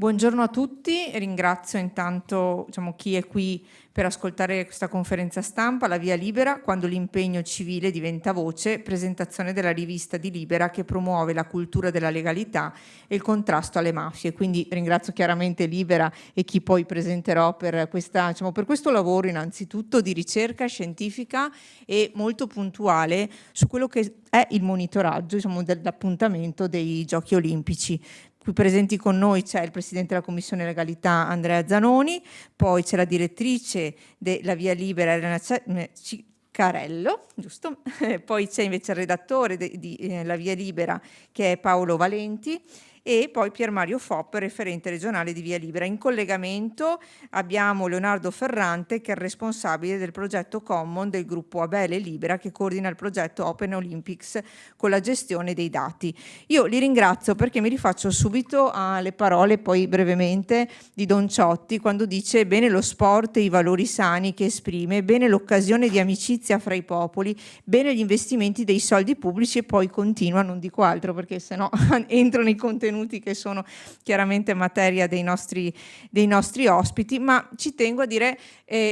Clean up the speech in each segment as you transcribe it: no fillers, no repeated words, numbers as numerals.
Buongiorno a tutti, ringrazio intanto chi è qui per ascoltare questa conferenza stampa, La Via Libera, quando l'impegno civile diventa voce, presentazione della rivista di Libera che promuove la cultura della legalità e il contrasto alle mafie. Quindi ringrazio chiaramente Libera e chi poi presenterò per questo lavoro innanzitutto di ricerca scientifica e molto puntuale su quello che è il monitoraggio dell'appuntamento dei Giochi Olimpici. Qui presenti con noi c'è il Presidente della Commissione Legalità Andrea Zanoni, poi c'è la direttrice della Via Libera Elena Ciccarello, giusto? Poi c'è invece il redattore di La Via Libera che è Paolo Valenti e poi Pier Mario Fopp, referente regionale di Via Libera. In collegamento abbiamo Leonardo Ferrante che è il responsabile del progetto Common del gruppo Abele Libera che coordina il progetto Open Olympics con la gestione dei dati. Io li ringrazio perché mi rifaccio subito alle parole poi brevemente di Don Ciotti quando dice bene lo sport e i valori sani che esprime, bene l'occasione di amicizia fra i popoli, bene gli investimenti dei soldi pubblici e poi continua, non dico altro perché sennò entro nei contenuti che sono chiaramente materia dei nostri ospiti, ma ci tengo a dire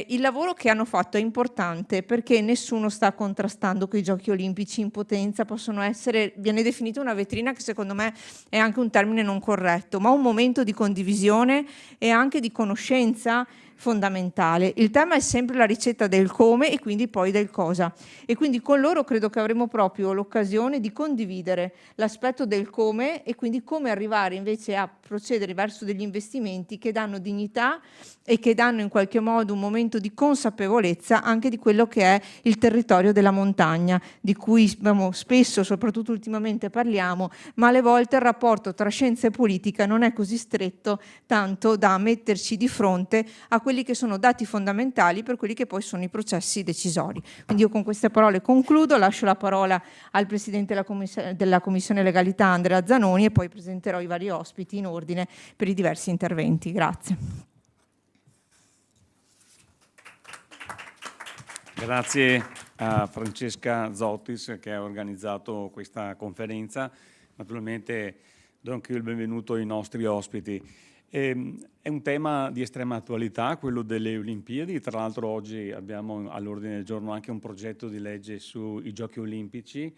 il lavoro che hanno fatto è importante perché nessuno sta contrastando che i Giochi Olimpici in potenza possono essere, viene definita una vetrina che secondo me è anche un termine non corretto, ma un momento di condivisione e anche di conoscenza fondamentale. Il tema è sempre la ricetta del come e quindi poi del cosa, e quindi con loro credo che avremo proprio l'occasione di condividere l'aspetto del come e quindi come arrivare invece a procedere verso degli investimenti che danno dignità e che danno in qualche modo un momento di consapevolezza anche di quello che è il territorio della montagna, di cui spesso, soprattutto ultimamente, parliamo, ma alle volte il rapporto tra scienza e politica non è così stretto tanto da metterci di fronte a quelli che sono dati fondamentali per quelli che poi sono i processi decisori. Quindi io con queste parole concludo, lascio la parola al Presidente della Commissione Legalità Andrea Zanoni e poi presenterò i vari ospiti in ordine per i diversi interventi. Grazie. Grazie a Francesca Zottis che ha organizzato questa conferenza. Naturalmente do anche io il benvenuto ai nostri ospiti. È un tema di estrema attualità, quello delle Olimpiadi. Tra l'altro oggi abbiamo all'ordine del giorno anche un progetto di legge sui Giochi Olimpici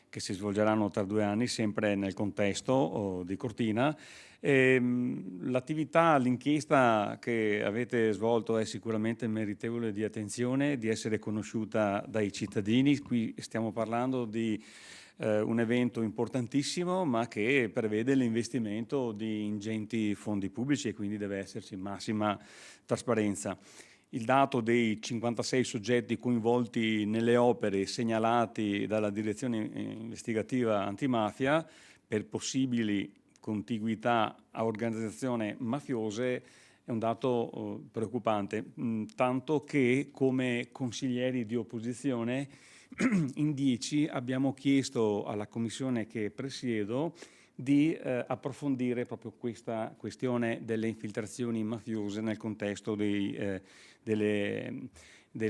che si svolgeranno tra 2 anni, sempre nel contesto di Cortina. L'attività, l'inchiesta che avete svolto è sicuramente meritevole di attenzione, di essere conosciuta dai cittadini. Qui stiamo parlando di un evento importantissimo ma che prevede l'investimento di ingenti fondi pubblici e quindi deve esserci massima trasparenza. Il dato dei 56 soggetti coinvolti nelle opere segnalati dalla direzione investigativa antimafia per possibili contiguità a organizzazioni mafiose è un dato preoccupante, tanto che come consiglieri di opposizione in 10 abbiamo chiesto alla commissione che presiedo di approfondire proprio questa questione delle infiltrazioni mafiose nel contesto delle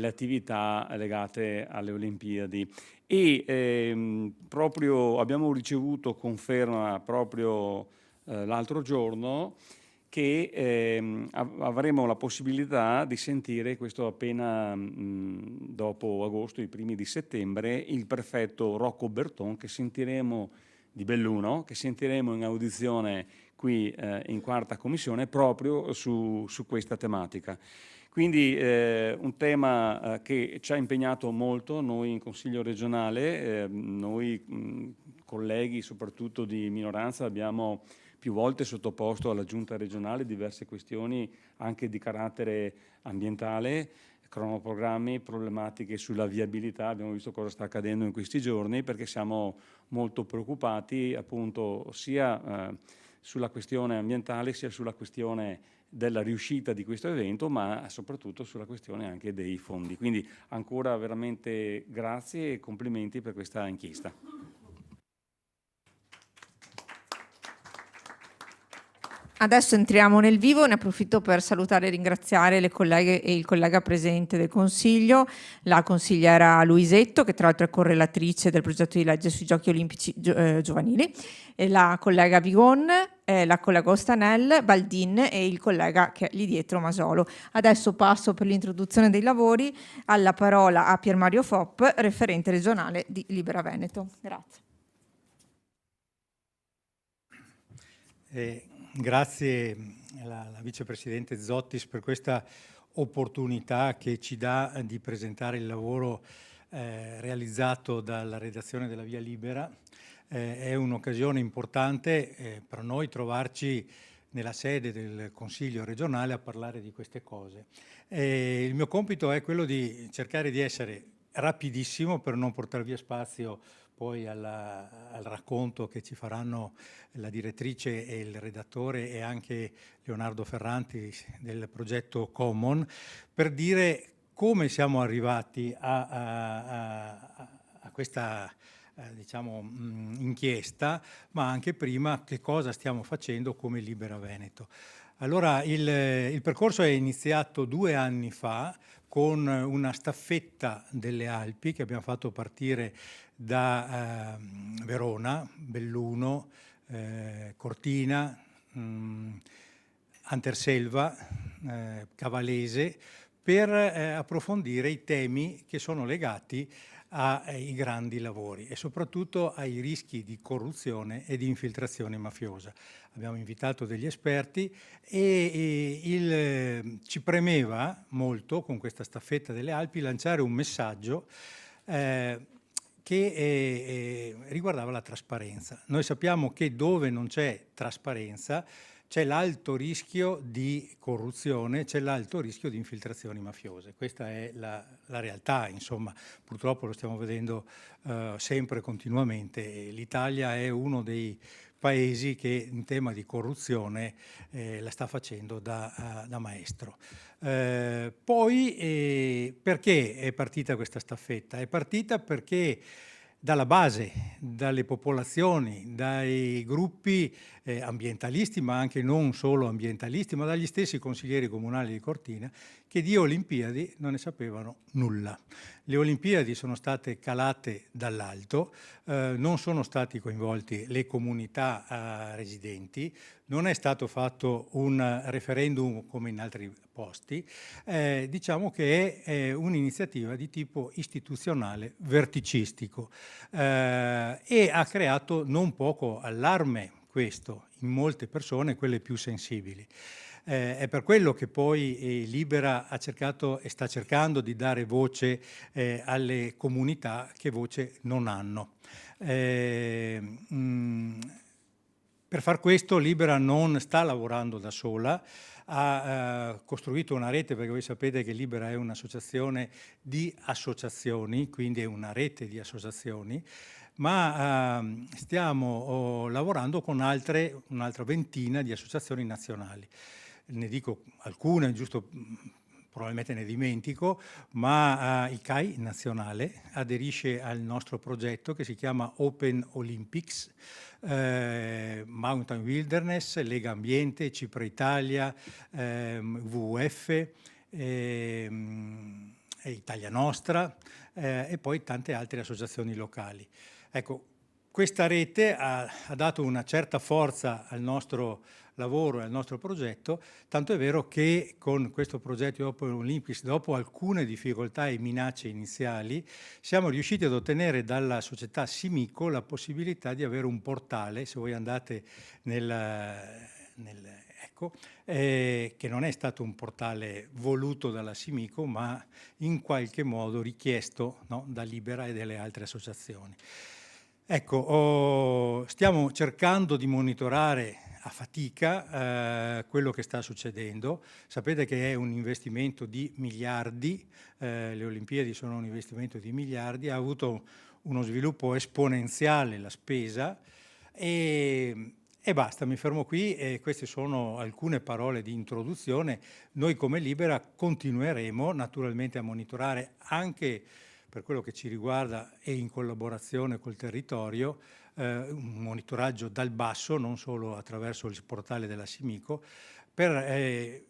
attività legate alle Olimpiadi. E proprio abbiamo ricevuto conferma proprio l'altro giorno che avremo la possibilità di sentire, questo appena dopo agosto, i primi di settembre, il prefetto Rocco Berton, che sentiremo di Belluno, che sentiremo in audizione qui in 4ª commissione proprio su questa tematica. Quindi un tema che ci ha impegnato molto noi in Consiglio regionale, noi colleghi soprattutto di minoranza abbiamo più volte sottoposto alla Giunta regionale diverse questioni anche di carattere ambientale, cronoprogrammi, problematiche sulla viabilità. Abbiamo visto cosa sta accadendo in questi giorni perché siamo molto preoccupati appunto sia sulla questione ambientale sia sulla questione della riuscita di questo evento, ma soprattutto sulla questione anche dei fondi. Quindi ancora veramente grazie e complimenti per questa inchiesta. Adesso entriamo nel vivo, ne approfitto per salutare e ringraziare le colleghe e il collega presente del Consiglio, la consigliera Luisetto, che tra l'altro è correlatrice del progetto di legge sui Giochi Olimpici giovanili, e la collega Vigon, la collega Ostanel, Baldin e il collega che è lì dietro, Masolo. Adesso passo per l'introduzione dei lavori alla parola a Pier Mario Fopp, referente regionale di Libera Veneto. Grazie. Grazie alla vicepresidente Zottis per questa opportunità che ci dà di presentare il lavoro realizzato dalla redazione della Via Libera. È un'occasione importante per noi trovarci nella sede del Consiglio regionale a parlare di queste cose. Il mio compito è quello di cercare di essere rapidissimo per non portare via spazio poi al racconto che ci faranno la direttrice e il redattore e anche Leonardo Ferranti del progetto Common, per dire come siamo arrivati a questa diciamo, inchiesta, ma anche prima che cosa stiamo facendo come Libera Veneto. Allora, il percorso è iniziato 2 anni fa con una staffetta delle Alpi che abbiamo fatto partire da Verona, Belluno, Cortina, Anterselva, Cavalese, per approfondire i temi che sono legati ai grandi lavori e soprattutto ai rischi di corruzione e di infiltrazione mafiosa. Abbiamo invitato degli esperti e ci premeva molto con questa staffetta delle Alpi lanciare un messaggio che riguardava la trasparenza. Noi sappiamo che dove non c'è trasparenza c'è l'alto rischio di corruzione, c'è l'alto rischio di infiltrazioni mafiose. Questa è la realtà, insomma, purtroppo lo stiamo vedendo sempre continuamente. L'Italia è uno dei paesi che in tema di corruzione la sta facendo da maestro. Poi perché è partita questa staffetta? È partita perché dalla base, dalle popolazioni, dai gruppi ambientalisti, ma anche non solo ambientalisti, ma dagli stessi consiglieri comunali di Cortina, che di Olimpiadi non ne sapevano nulla. Le Olimpiadi sono state calate dall'alto, non sono stati coinvolti le comunità residenti, non è stato fatto un referendum come in altri posti, diciamo che è un'iniziativa di tipo istituzionale verticistico e ha creato non poco allarme questo in molte persone, quelle più sensibili. È per quello che poi Libera ha cercato e sta cercando di dare voce alle comunità che voce non hanno. Per far questo Libera non sta lavorando da sola, ha costruito una rete, perché voi sapete che Libera è un'associazione di associazioni, quindi è una rete di associazioni, ma stiamo lavorando con un'altra ventina di associazioni nazionali. Ne dico alcune, giusto, probabilmente ne dimentico, ma il CAI nazionale aderisce al nostro progetto che si chiama Open Olympics, Mountain Wilderness, Lega Ambiente, Cipro Italia, WWF, Italia Nostra e poi tante altre associazioni locali. Ecco, questa rete ha dato una certa forza al nostro lavoro e al nostro progetto, tanto è vero che con questo progetto di Open Olympics, dopo alcune difficoltà e minacce iniziali, siamo riusciti ad ottenere dalla società Simico la possibilità di avere un portale, se voi andate che non è stato un portale voluto dalla Simico, ma in qualche modo richiesto, no, da Libera e dalle altre associazioni. Ecco, stiamo cercando di monitorare a fatica quello che sta succedendo. Sapete che è un investimento di miliardi, le Olimpiadi sono un investimento di miliardi, ha avuto uno sviluppo esponenziale la spesa e basta, mi fermo qui e queste sono alcune parole di introduzione. Noi come Libera continueremo naturalmente a monitorare anche per quello che ci riguarda e in collaborazione col territorio, un monitoraggio dal basso, non solo attraverso il portale della Simico, per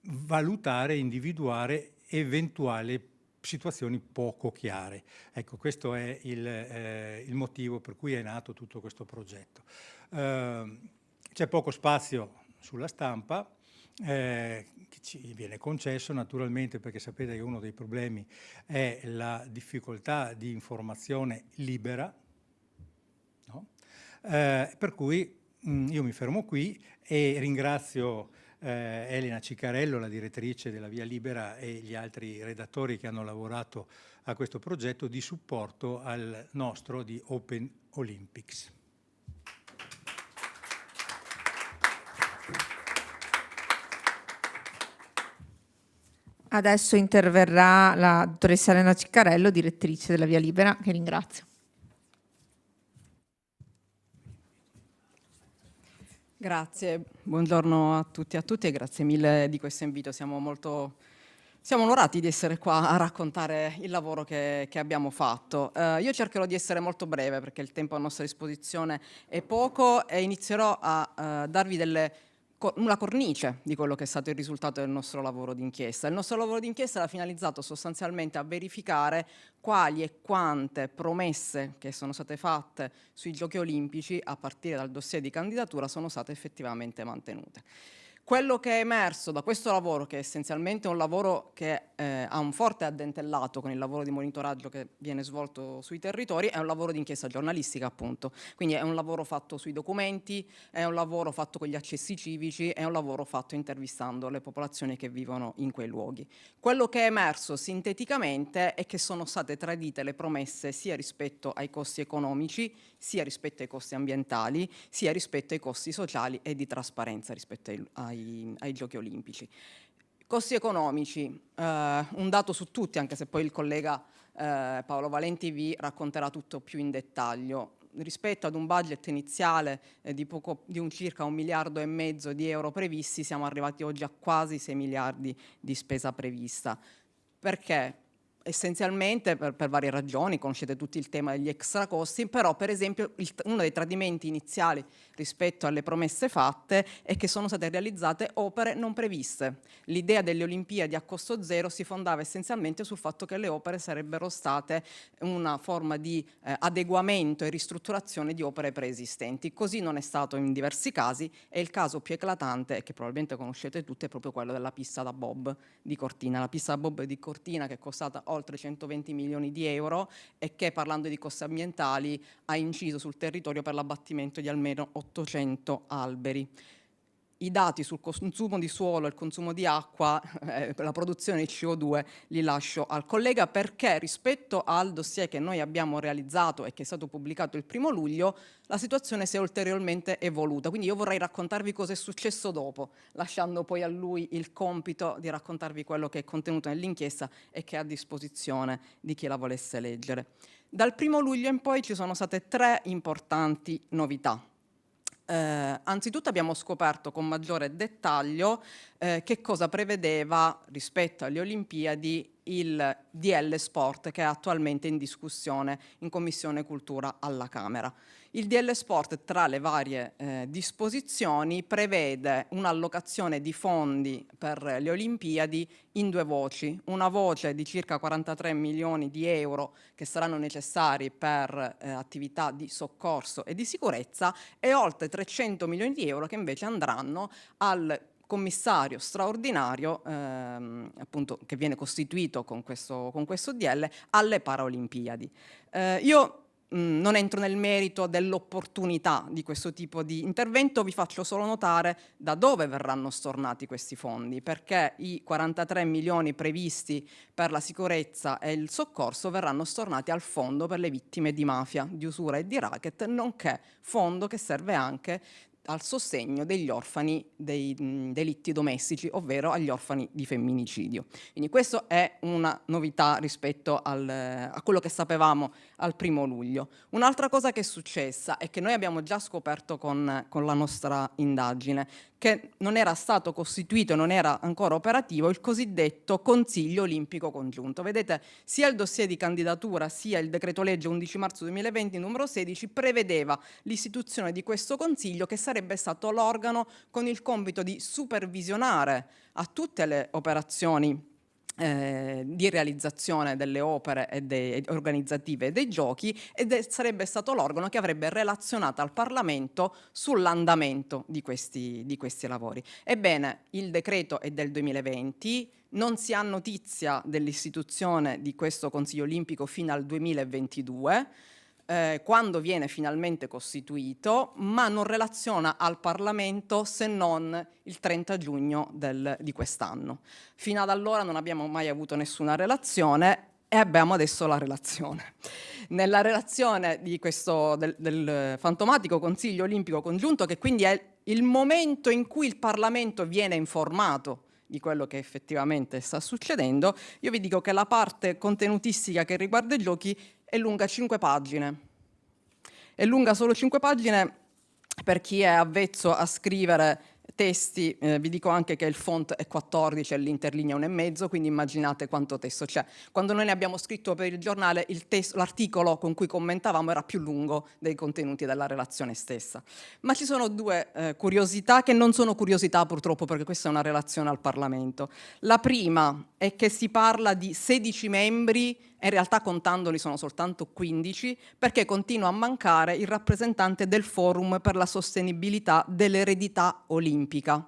valutare e individuare eventuali situazioni poco chiare. Ecco, questo è il motivo per cui è nato tutto questo progetto. C'è poco spazio sulla stampa, che ci viene concesso naturalmente, perché sapete che uno dei problemi è la difficoltà di informazione libera, no? Per cui io mi fermo qui e ringrazio Elena Ciccarello, la direttrice della Via Libera, e gli altri redattori che hanno lavorato a questo progetto di supporto al nostro di Open Olympics. Adesso interverrà la dottoressa Elena Ciccarello, direttrice della Via Libera, che ringrazio. Grazie, buongiorno a tutti e a tutte e grazie mille di questo invito. Siamo onorati di essere qua a raccontare il lavoro che abbiamo fatto. Io cercherò di essere molto breve perché il tempo a nostra disposizione è poco e inizierò a darvi una cornice di quello che è stato il risultato del nostro lavoro d'inchiesta. Il nostro lavoro d'inchiesta era finalizzato sostanzialmente a verificare quali e quante promesse che sono state fatte sui Giochi Olimpici a partire dal dossier di candidatura sono state effettivamente mantenute. Quello che è emerso da questo lavoro, che è essenzialmente un lavoro che ha un forte addentellato con il lavoro di monitoraggio che viene svolto sui territori, è un lavoro di inchiesta giornalistica, appunto. Quindi è un lavoro fatto sui documenti, è un lavoro fatto con gli accessi civici, è un lavoro fatto intervistando le popolazioni che vivono in quei luoghi. Quello che è emerso sinteticamente è che sono state tradite le promesse sia rispetto ai costi economici, sia rispetto ai costi ambientali, sia rispetto ai costi sociali e di trasparenza rispetto ai Giochi Olimpici. Costi economici, un dato su tutti, anche se poi il collega Paolo Valenti vi racconterà tutto più in dettaglio. Rispetto ad un budget iniziale di circa 1,5 miliardi di euro previsti, siamo arrivati oggi a quasi 6 miliardi di spesa prevista. Perché? Essenzialmente per varie ragioni, conoscete tutti il tema degli extra costi, però per esempio uno dei tradimenti iniziali rispetto alle promesse fatte è che sono state realizzate opere non previste. L'idea delle Olimpiadi a costo zero si fondava essenzialmente sul fatto che le opere sarebbero state una forma di adeguamento e ristrutturazione di opere preesistenti. Così non è stato in diversi casi e il caso più eclatante, che probabilmente conoscete tutti, è proprio quello della pista da bob di Cortina. La pista da bob di Cortina, che è costata oltre 120 milioni di euro e che, parlando di costi ambientali, ha inciso sul territorio per l'abbattimento di almeno 800 alberi. I dati sul consumo di suolo e il consumo di acqua, per la produzione di CO2, li lascio al collega, perché rispetto al dossier che noi abbiamo realizzato e che è stato pubblicato il 1° luglio, la situazione si è ulteriormente evoluta. Quindi io vorrei raccontarvi cosa è successo dopo, lasciando poi a lui il compito di raccontarvi quello che è contenuto nell'inchiesta e che è a disposizione di chi la volesse leggere. Dal 1° luglio in poi ci sono state 3 importanti novità. Anzitutto abbiamo scoperto con maggiore dettaglio che cosa prevedeva rispetto alle Olimpiadi il DL Sport, che è attualmente in discussione in Commissione Cultura alla Camera. Il DL Sport, tra le varie disposizioni, prevede un'allocazione di fondi per le Olimpiadi in 2 voci. Una voce di circa 43 milioni di euro che saranno necessari per attività di soccorso e di sicurezza e oltre 300 milioni di euro che invece andranno al commissario straordinario appunto, che viene costituito con questo DL alle Paralimpiadi. Io non entro nel merito dell'opportunità di questo tipo di intervento, vi faccio solo notare da dove verranno stornati questi fondi, perché i 43 milioni previsti per la sicurezza e il soccorso verranno stornati al fondo per le vittime di mafia, di usura e di racket, nonché fondo che serve anche al sostegno degli orfani dei delitti domestici, ovvero agli orfani di femminicidio. Quindi questa è una novità rispetto a quello che sapevamo al 1° luglio. Un'altra cosa che è successa e che noi abbiamo già scoperto con la nostra indagine, che non era stato costituito, non era ancora operativo, il cosiddetto Consiglio Olimpico Congiunto. Vedete, sia il dossier di candidatura sia il decreto legge 11 marzo 2020 numero 16 prevedeva l'istituzione di questo consiglio, che sarebbe stato l'organo con il compito di supervisionare a tutte le operazioni di realizzazione delle opere e organizzative dei giochi, sarebbe stato l'organo che avrebbe relazionato al Parlamento sull'andamento di questi lavori. Ebbene, il decreto è del 2020, non si ha notizia dell'istituzione di questo Consiglio Olimpico fino al 2022, quando viene finalmente costituito, ma non relaziona al Parlamento se non il 30 giugno di quest'anno. Fino ad allora non abbiamo mai avuto nessuna relazione e abbiamo adesso la relazione. Nella relazione di del fantomatico Consiglio Olimpico Congiunto, che quindi è il momento in cui il Parlamento viene informato di quello che effettivamente sta succedendo, io vi dico che la parte contenutistica che riguarda i giochi è lunga 5 pagine. È lunga solo 5 pagine per chi è avvezzo a scrivere testi. Vi dico anche che il font è 14 e l'interlinea 1,5, quindi immaginate quanto testo c'è. Quando noi ne abbiamo scritto per il giornale, l'articolo con cui commentavamo era più lungo dei contenuti della relazione stessa. Ma ci sono due curiosità che non sono curiosità purtroppo, perché questa è una relazione al Parlamento. La prima è che si parla di 16 membri, in realtà contandoli sono soltanto 15, perché continua a mancare il rappresentante del Forum per la sostenibilità dell'eredità olimpica,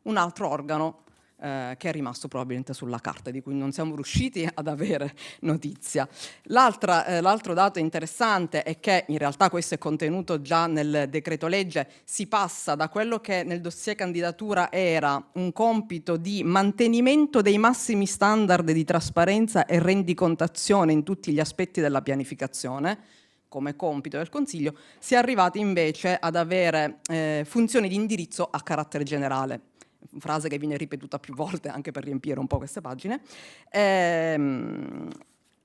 un altro organo che è rimasto probabilmente sulla carta, di cui non siamo riusciti ad avere notizia. L'altro dato interessante è che in realtà questo è contenuto già nel decreto legge. Si passa da quello che nel dossier candidatura era un compito di mantenimento dei massimi standard di trasparenza e rendicontazione in tutti gli aspetti della pianificazione, come compito del Consiglio, si è arrivati invece ad avere funzioni di indirizzo a carattere generale, frase che viene ripetuta più volte anche per riempire un po' queste pagine.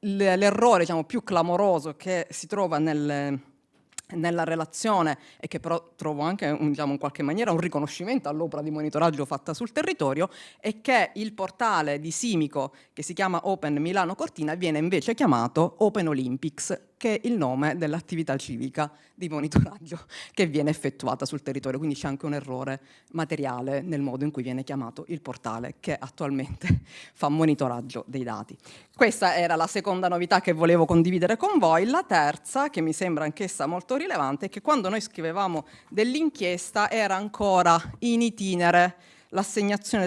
L'errore, diciamo, più clamoroso che si trova nella relazione, e che però trovo anche diciamo, in qualche maniera un riconoscimento all'opera di monitoraggio fatta sul territorio, è che il portale di Simico, che si chiama Open Milano Cortina, viene invece chiamato Open Olympics, che è il nome dell'attività civica di monitoraggio che viene effettuata sul territorio. Quindi c'è anche un errore materiale nel modo in cui viene chiamato il portale che attualmente fa monitoraggio dei dati. Questa era la seconda novità che volevo condividere con voi. La terza, che mi sembra anch'essa molto rilevante, è che quando noi scrivevamo dell'inchiesta era ancora in itinere l'assegnazione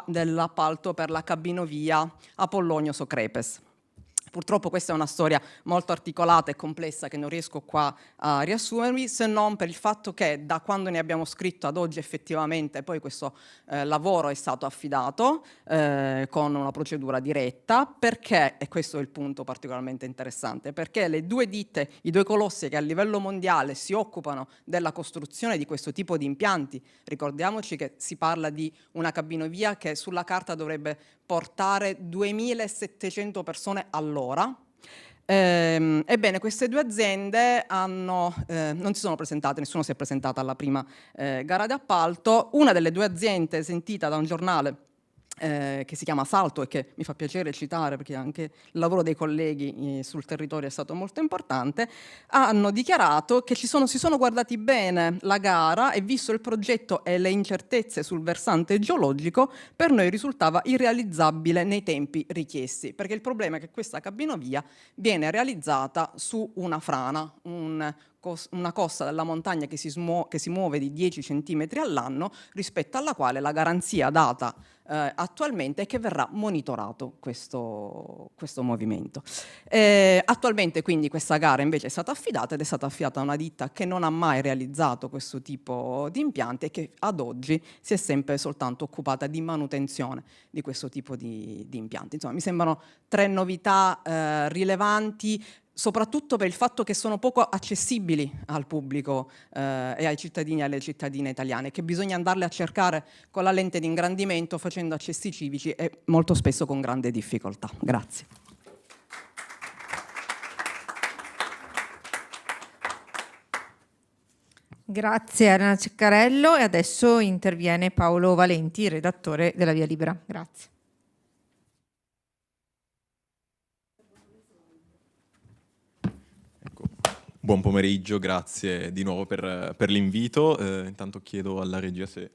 dell'appalto per la cabinovia Apollonio-Socrepes. Purtroppo questa è una storia molto articolata e complessa che non riesco qua a riassumervi, se non per il fatto che da quando ne abbiamo scritto ad oggi effettivamente poi questo lavoro è stato affidato con una procedura diretta, perché, e questo è il punto particolarmente interessante, perché le due ditte, i due colossi che a livello mondiale si occupano della costruzione di questo tipo di impianti, ricordiamoci che si parla di una cabinovia che sulla carta dovrebbe portare 2.700 persone all'ora. Ebbene, queste due aziende non si sono presentate, nessuno si è presentato alla prima gara d'appalto. Una delle due aziende, sentita da un giornale che si chiama Salto e che mi fa piacere citare perché anche il lavoro dei colleghi sul territorio è stato molto importante, hanno dichiarato che si sono guardati bene la gara e visto il progetto e le incertezze sul versante geologico, per noi risultava irrealizzabile nei tempi richiesti, perché il problema è che questa cabinovia viene realizzata su una frana, una costa della montagna che si muove di 10 centimetri all'anno, rispetto alla quale la garanzia data attualmente è che verrà monitorato questo movimento. Attualmente quindi questa gara invece è stata affidata ed è stata affidata a una ditta che non ha mai realizzato questo tipo di impianti e che ad oggi si è sempre soltanto occupata di manutenzione di questo tipo di impianti. Insomma, mi sembrano 3 novità rilevanti, soprattutto per il fatto che sono poco accessibili al pubblico e ai cittadini e alle cittadine italiane, che bisogna andarle a cercare con la lente di ingrandimento, facendo accessi civici e molto spesso con grande difficoltà. Grazie. Grazie a Elena Ceccarello e adesso interviene Paolo Valenti, redattore della Via Libera. Grazie. Buon pomeriggio, grazie di nuovo per l'invito. Intanto chiedo alla regia se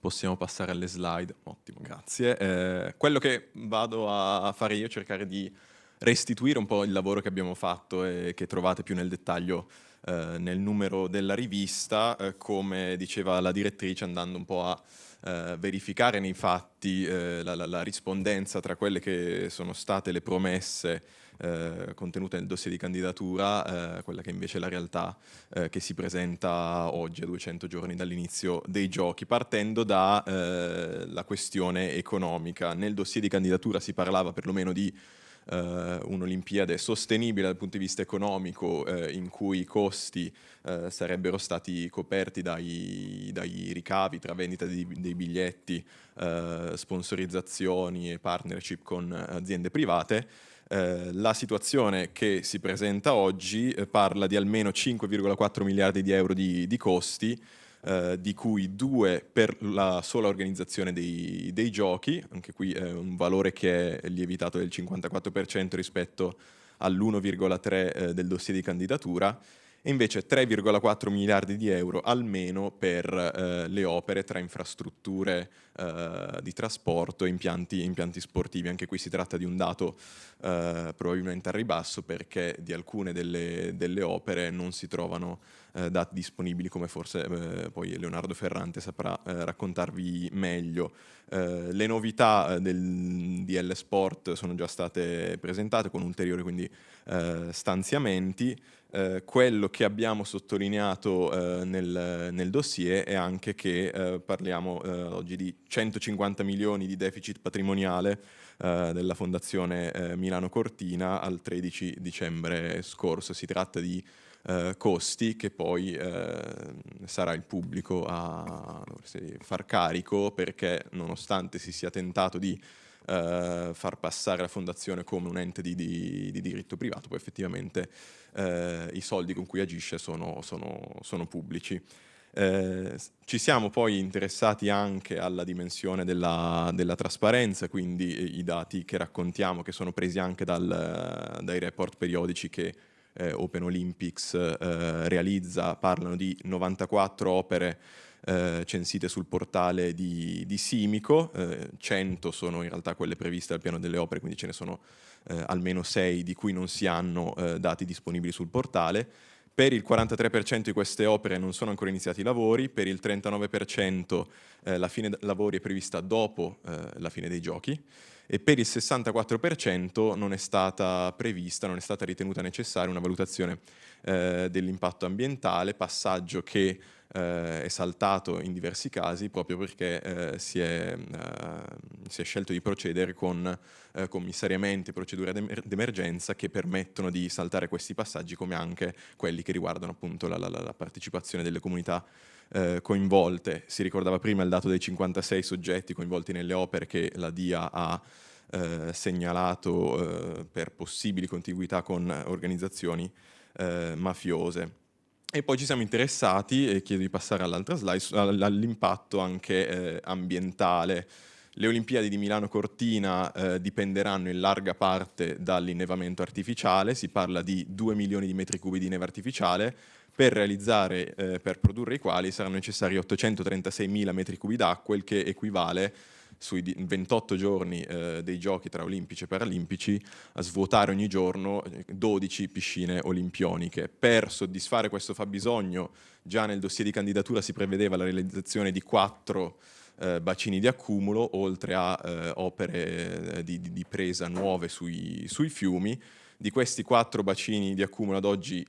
Possiamo passare alle slide. Ottimo, grazie. Quello che vado a fare io è cercare di restituire un po' il lavoro che abbiamo fatto e che trovate più nel dettaglio nel numero della rivista, come diceva la direttrice, andando un po' a verificare nei fatti la rispondenza tra quelle che sono state le promesse contenute nel dossier di candidatura, quella che invece è la realtà che si presenta oggi a 200 giorni dall'inizio dei giochi, partendo da la questione economica. Nel dossier di candidatura si parlava perlomeno di un'Olimpiade sostenibile dal punto di vista economico, in cui i costi sarebbero stati coperti dai ricavi tra vendita dei biglietti, sponsorizzazioni e partnership con aziende private. La situazione che si presenta oggi parla di almeno 5,4 miliardi di euro di costi, di cui 2 per la sola organizzazione dei giochi. Anche qui è un valore che è lievitato del 54% rispetto all'1,3 del dossier di candidatura, e invece 3,4 miliardi di euro almeno per le opere tra infrastrutture di trasporto e impianti sportivi. Anche qui si tratta di un dato probabilmente al ribasso, perché di alcune delle opere non si trovano dati disponibili, come forse poi Leonardo Ferrante saprà raccontarvi meglio. Le novità del DL Sport sono già state presentate con ulteriori quindi stanziamenti. Quello che abbiamo sottolineato nel dossier è anche che parliamo oggi di 150 milioni di deficit patrimoniale della Fondazione Milano Cortina al 13 dicembre scorso. Si tratta di costi che poi sarà il pubblico a far carico, perché nonostante si sia tentato di far passare la fondazione come un ente di diritto privato, poi effettivamente i soldi con cui agisce sono pubblici. Ci siamo poi interessati anche alla dimensione della trasparenza, quindi i dati che raccontiamo, che sono presi anche dai report periodici che Open Olympics realizza, parlano di 94 opere censite sul portale di Simico. 100 sono in realtà quelle previste dal piano delle opere, quindi ce ne sono almeno 6 di cui non si hanno dati disponibili sul portale. Per il 43% di queste opere non sono ancora iniziati i lavori, per il 39% la fine dei lavori è prevista dopo la fine dei giochi, e per il 64% non è stata ritenuta necessaria una valutazione dell'impatto ambientale, passaggio che è saltato in diversi casi proprio perché si è scelto di procedere con commissariamenti e procedure d'emergenza che permettono di saltare questi passaggi, come anche quelli che riguardano appunto la partecipazione delle comunità coinvolte. Si ricordava prima il dato dei 56 soggetti coinvolti nelle opere che la DIA ha segnalato per possibili contiguità con organizzazioni mafiose. E poi ci siamo interessati, e chiedo di passare all'altra slide, all'impatto anche ambientale. Le Olimpiadi di Milano Cortina dipenderanno in larga parte dall'innevamento artificiale. Si parla di 2 milioni di metri cubi di neve artificiale, per produrre i quali saranno necessari 836.000 metri cubi d'acqua, il che equivale sui 28 giorni dei giochi tra olimpici e paralimpici a svuotare ogni giorno 12 piscine olimpioniche. Per soddisfare questo fabbisogno, già nel dossier di candidatura si prevedeva la realizzazione di 4 bacini di accumulo, oltre a opere di presa nuove sui fiumi. Di questi 4 bacini di accumulo ad oggi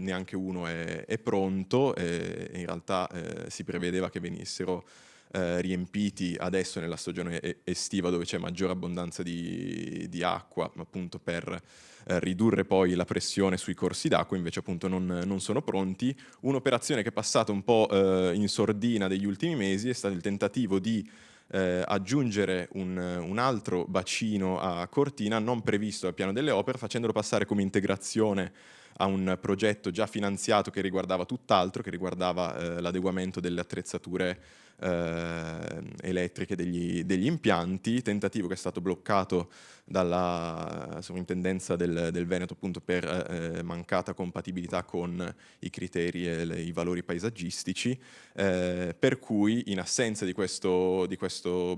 neanche uno è pronto, e in realtà si prevedeva che venissero riempiti adesso nella stagione estiva, dove c'è maggiore abbondanza di acqua, appunto per ridurre poi la pressione sui corsi d'acqua. Invece appunto non sono pronti. Un'operazione che è passata un po' in sordina degli ultimi mesi è stato il tentativo di aggiungere un altro bacino a Cortina non previsto dal piano delle opere, facendolo passare come integrazione a un progetto già finanziato che riguardava tutt'altro, che riguardava l'adeguamento delle attrezzature elettriche degli impianti, tentativo che è stato bloccato dalla Sovrintendenza del Veneto appunto per mancata compatibilità con i criteri e i valori paesaggistici, per cui in assenza di questo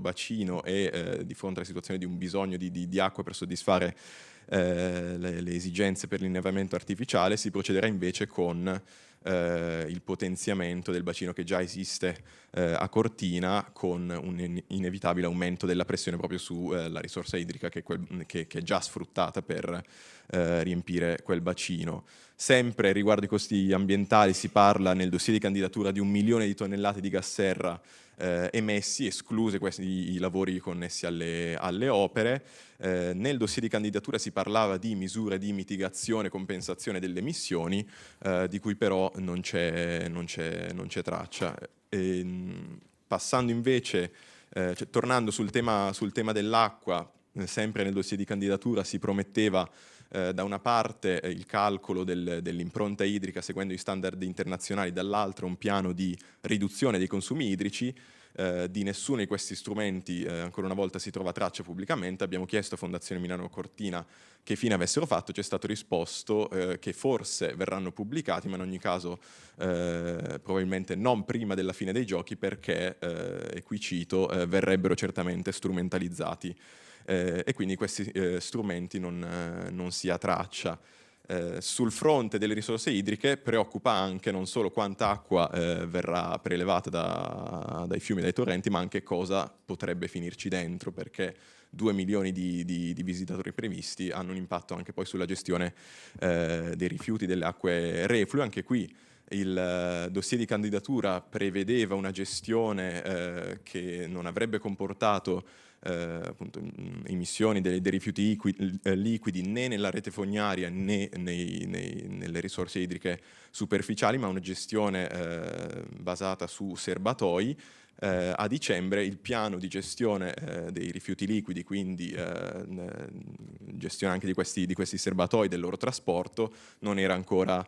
bacino e di fronte alla situazione di un bisogno di acqua per soddisfare le esigenze per l'innevamento artificiale, si procederà invece con il potenziamento del bacino che già esiste a Cortina, con un inevitabile aumento della pressione proprio sulla risorsa idrica che è già sfruttata per riempire quel bacino. Sempre riguardo i costi ambientali si parla nel dossier di candidatura di 1 milione di tonnellate di gas serra emessi, escluse i lavori connessi alle opere. Nel dossier di candidatura si parlava di misure di mitigazione e compensazione delle emissioni, di cui però non c'è traccia. Passando invece, tornando sul tema dell'acqua, sempre nel dossier di candidatura si prometteva da una parte il calcolo dell'impronta idrica seguendo i standard internazionali, dall'altra un piano di riduzione dei consumi idrici. Di nessuno di questi strumenti ancora una volta si trova traccia pubblicamente. Abbiamo chiesto a Fondazione Milano Cortina che fine avessero fatto, ci è stato risposto che forse verranno pubblicati, ma in ogni caso probabilmente non prima della fine dei giochi, perché, e qui cito, verrebbero certamente strumentalizzati. E quindi questi strumenti non si ha traccia. Sul fronte delle risorse idriche preoccupa anche non solo quanta acqua verrà prelevata dai fiumi e dai torrenti, ma anche cosa potrebbe finirci dentro, perché 2 milioni di visitatori previsti hanno un impatto anche poi sulla gestione dei rifiuti, delle acque reflue. Anche qui il dossier di candidatura prevedeva una gestione che non avrebbe comportato appunto, emissioni dei rifiuti liquidi né nella rete fognaria né nelle risorse idriche superficiali, ma una gestione basata su serbatoi. A dicembre il piano di gestione dei rifiuti liquidi, quindi gestione anche di questi serbatoi, del loro trasporto, non era ancora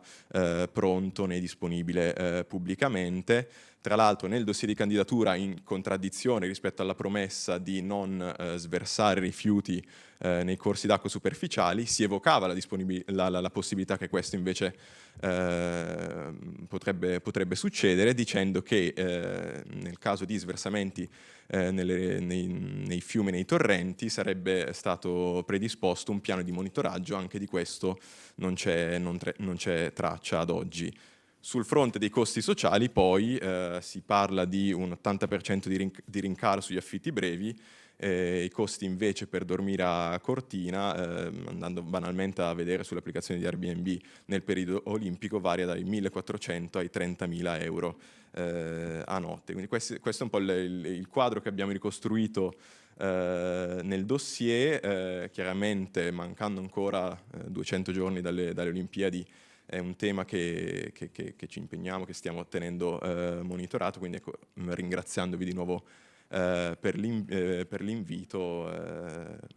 pronto né disponibile pubblicamente. Tra l'altro nel dossier di candidatura, in contraddizione rispetto alla promessa di non sversare rifiuti nei corsi d'acqua superficiali, si evocava la possibilità che questo invece potrebbe succedere, dicendo che nel caso di sversamenti nei fiumi e nei torrenti sarebbe stato predisposto un piano di monitoraggio. Anche di questo non c'è traccia ad oggi. Sul fronte dei costi sociali poi si parla di un 80% di rincaro sugli affitti brevi, i costi invece per dormire a Cortina, andando banalmente a vedere sull'applicazione di Airbnb nel periodo olimpico, varia dai 1.400 ai 30.000 euro a notte. Quindi questo è un po' il quadro che abbiamo ricostruito nel dossier. Chiaramente, mancando ancora 200 giorni dalle Olimpiadi, è un tema che ci impegniamo, che stiamo tenendo monitorato, quindi ecco, ringraziandovi di nuovo per l'invito,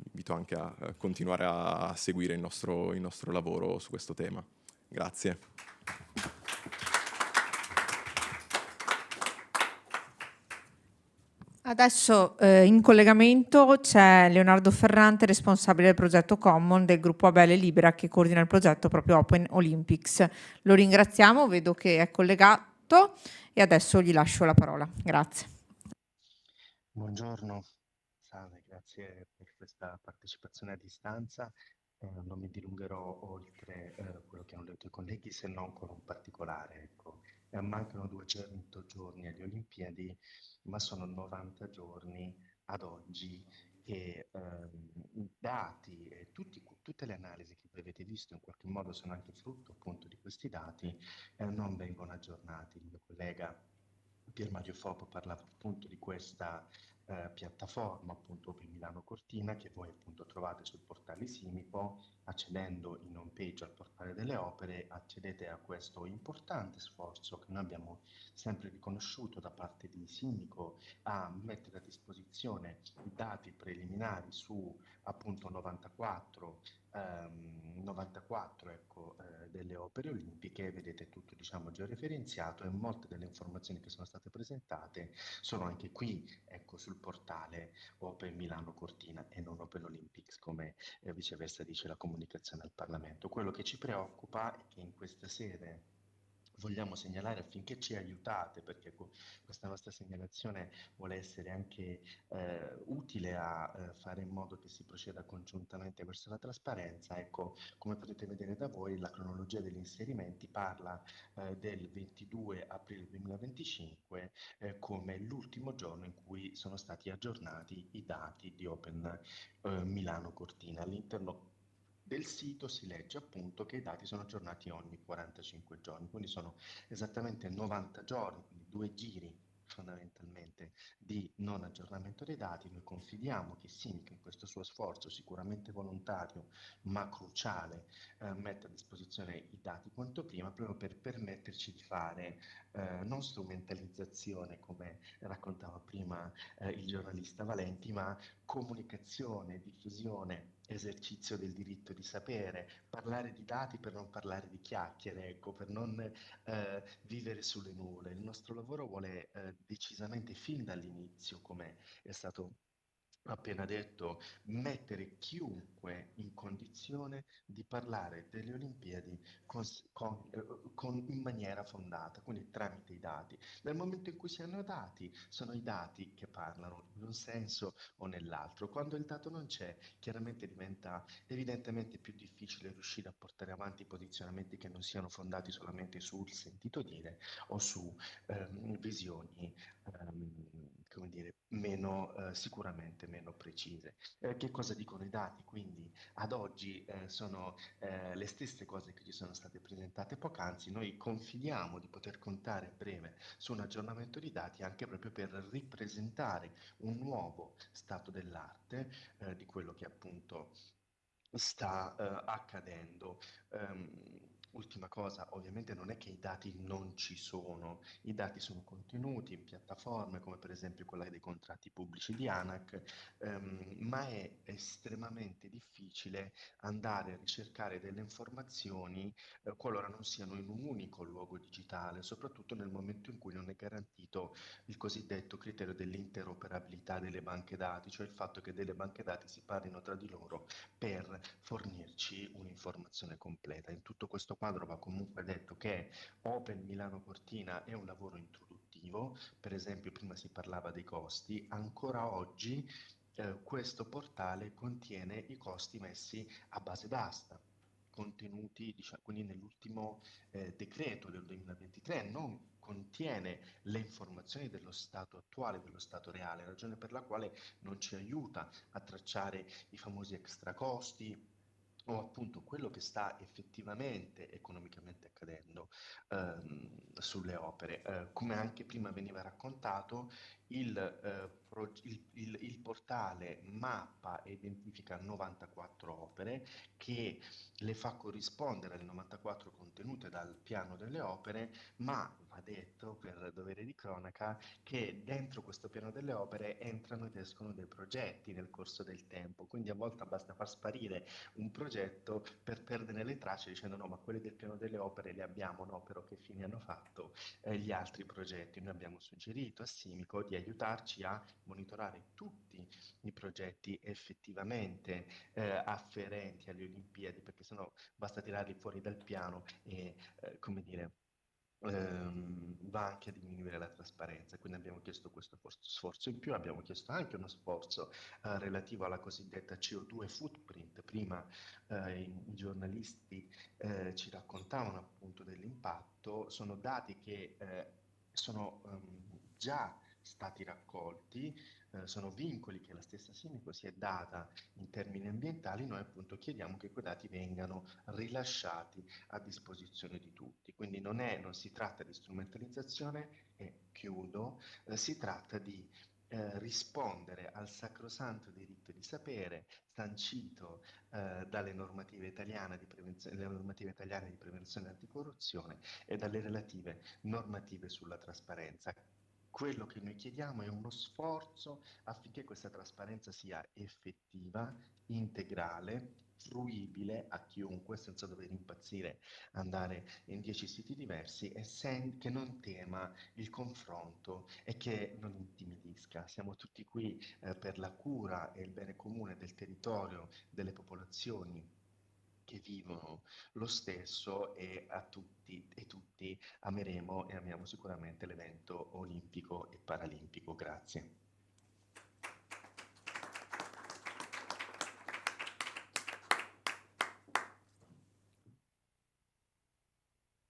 invito anche a continuare a seguire il nostro lavoro su questo tema. Grazie. Adesso in collegamento c'è Leonardo Ferrante, responsabile del progetto Common del gruppo Abele Libera, che coordina il progetto proprio Open Olympics. Lo ringraziamo, vedo che è collegato e adesso gli lascio la parola. Grazie. Buongiorno, salve, grazie per questa partecipazione a distanza. Non mi dilungherò oltre quello che hanno detto i colleghi, se non con un particolare. Ecco. Mancano 200 giorni alle Olimpiadi, ma sono 90 giorni ad oggi e i dati e tutte le analisi che voi avete visto in qualche modo sono anche frutto appunto di questi dati non vengono aggiornati. Il mio collega Pier Mario Fopo parlava appunto di questa piattaforma appunto Open Milano Cortina, che voi appunto trovate sul portale Simipo. Accedendo in home page al portale delle opere accedete a questo importante sforzo che noi abbiamo sempre riconosciuto da parte di Simico, a mettere a disposizione i dati preliminari su appunto 94 94 ecco, delle opere olimpiche, vedete tutto diciamo georeferenziato e molte delle informazioni che sono state presentate sono anche qui ecco, sul portale Open Milano Cortina e non Open Olympics come viceversa dice la comunicazione al Parlamento. Quello che ci preoccupa è che in questa sede vogliamo segnalare affinché ci aiutate, perché questa nostra segnalazione vuole essere anche utile a fare in modo che si proceda congiuntamente verso la trasparenza. Ecco, come potete vedere da voi, la cronologia degli inserimenti parla del 22 aprile 2025 come l'ultimo giorno in cui sono stati aggiornati i dati di Open Milano Cortina. All'interno del sito si legge appunto che i dati sono aggiornati ogni 45 giorni, quindi sono esattamente 90 giorni, quindi 2 giri fondamentalmente di non aggiornamento dei dati. Noi confidiamo che Simic in questo suo sforzo sicuramente volontario ma cruciale metta a disposizione i dati quanto prima proprio per permetterci di fare non strumentalizzazione come raccontava prima il giornalista Valenti, ma comunicazione, diffusione, esercizio del diritto di sapere, parlare di dati per non parlare di chiacchiere, ecco, per non vivere sulle nuvole. Il nostro lavoro vuole decisamente fin dall'inizio, come è stato appena detto, mettere chiunque in condizione di parlare delle Olimpiadi in maniera fondata, quindi tramite i dati. Nel momento in cui si hanno dati, sono i dati che parlano in un senso o nell'altro. Quando il dato non c'è, chiaramente diventa evidentemente più difficile riuscire a portare avanti posizionamenti che non siano fondati solamente sul sentito dire o su visioni come dire, sicuramente meno precise. Che cosa dicono i dati? Quindi ad oggi sono le stesse cose che ci sono state presentate poc'anzi. Noi confidiamo di poter contare a breve su un aggiornamento di dati anche proprio per ripresentare un nuovo stato dell'arte di quello che appunto sta accadendo. Ultima cosa, ovviamente non è che i dati non ci sono, i dati sono contenuti in piattaforme come per esempio quella dei contratti pubblici di ANAC, ma è estremamente difficile andare a ricercare delle informazioni qualora non siano in un unico luogo digitale, soprattutto nel momento in cui non è garantito il cosiddetto criterio dell'interoperabilità delle banche dati, cioè il fatto che delle banche dati si parlino tra di loro per fornirci un'informazione completa. In tutto questo quadro va comunque detto che Open Milano Cortina è un lavoro introduttivo, per esempio prima si parlava dei costi, ancora oggi questo portale contiene i costi messi a base d'asta contenuti diciamo, quindi nell'ultimo decreto del 2023 non contiene le informazioni dello stato attuale, dello stato reale, ragione per la quale non ci aiuta a tracciare i famosi extra costi o appunto quello che sta effettivamente economicamente accadendo sulle opere. Come anche prima veniva raccontato, il portale mappa e identifica 94 opere che le fa corrispondere alle 94 contenute dal piano delle opere, ma va detto per dovere di cronaca che dentro questo piano delle opere entrano ed escono dei progetti nel corso del tempo, quindi a volte basta far sparire un progetto per perdere le tracce dicendo no, ma quelli del piano delle opere li abbiamo, no, però che fine hanno fatto gli altri progetti. Noi abbiamo suggerito a Simico di aiutarci a monitorare tutti i progetti effettivamente afferenti alle Olimpiadi, perché sennò basta tirarli fuori dal piano e, come dire, va anche a diminuire la trasparenza, quindi abbiamo chiesto questo sforzo in più, abbiamo chiesto anche uno sforzo relativo alla cosiddetta CO2 footprint. Prima i giornalisti ci raccontavano appunto dell'impatto, sono dati che sono già stati raccolti, sono vincoli che la stessa Simico si è data in termini ambientali, noi appunto chiediamo che quei dati vengano rilasciati a disposizione di tutti. Quindi non si tratta di strumentalizzazione e chiudo, si tratta di rispondere al sacrosanto diritto di sapere sancito dalle normative italiane di prevenzione anticorruzione e dalle relative normative sulla trasparenza. Quello che noi chiediamo è uno sforzo affinché questa trasparenza sia effettiva, integrale, fruibile a chiunque senza dover impazzire, andare in 10 siti diversi e che non tema il confronto e che non intimidisca. Siamo tutti qui per la cura e il bene comune del territorio, delle popolazioni che vivono lo stesso, e a tutti e tutti ameremo e amiamo sicuramente l'evento olimpico e paralimpico. Grazie.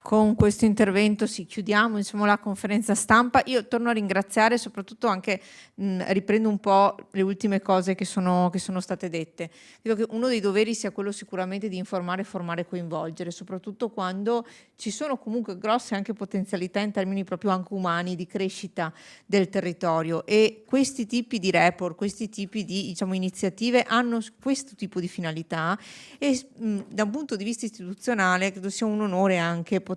Con questo intervento chiudiamo insomma, la conferenza stampa. Io torno a ringraziare soprattutto anche, riprendo un po' le ultime cose che sono state dette. Credo che uno dei doveri sia quello sicuramente di informare, formare e coinvolgere, soprattutto quando ci sono comunque grosse anche potenzialità in termini proprio anche umani di crescita del territorio, e questi tipi di report, questi tipi di iniziative hanno questo tipo di finalità, e da un punto di vista istituzionale credo sia un onore anche poter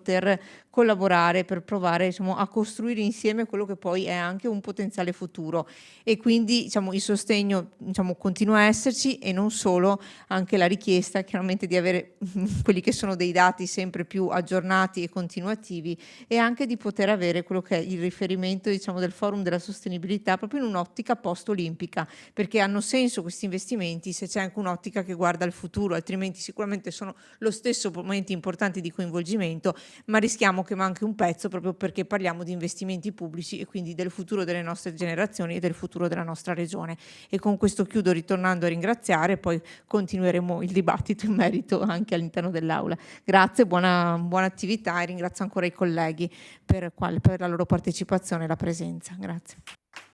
collaborare per provare a costruire insieme quello che poi è anche un potenziale futuro, e quindi il sostegno continua a esserci, e non solo, anche la richiesta chiaramente di avere quelli che sono dei dati sempre più aggiornati e continuativi, e anche di poter avere quello che è il riferimento del Forum della Sostenibilità proprio in un'ottica post-olimpica, perché hanno senso questi investimenti se c'è anche un'ottica che guarda al futuro, altrimenti sicuramente sono lo stesso momenti importanti di coinvolgimento, ma rischiamo che manchi un pezzo, proprio perché parliamo di investimenti pubblici e quindi del futuro delle nostre generazioni e del futuro della nostra regione. E con questo chiudo ritornando a ringraziare, poi continueremo il dibattito in merito anche all'interno dell'aula. Grazie, buona attività, e ringrazio ancora i colleghi per la loro partecipazione e la presenza. Grazie.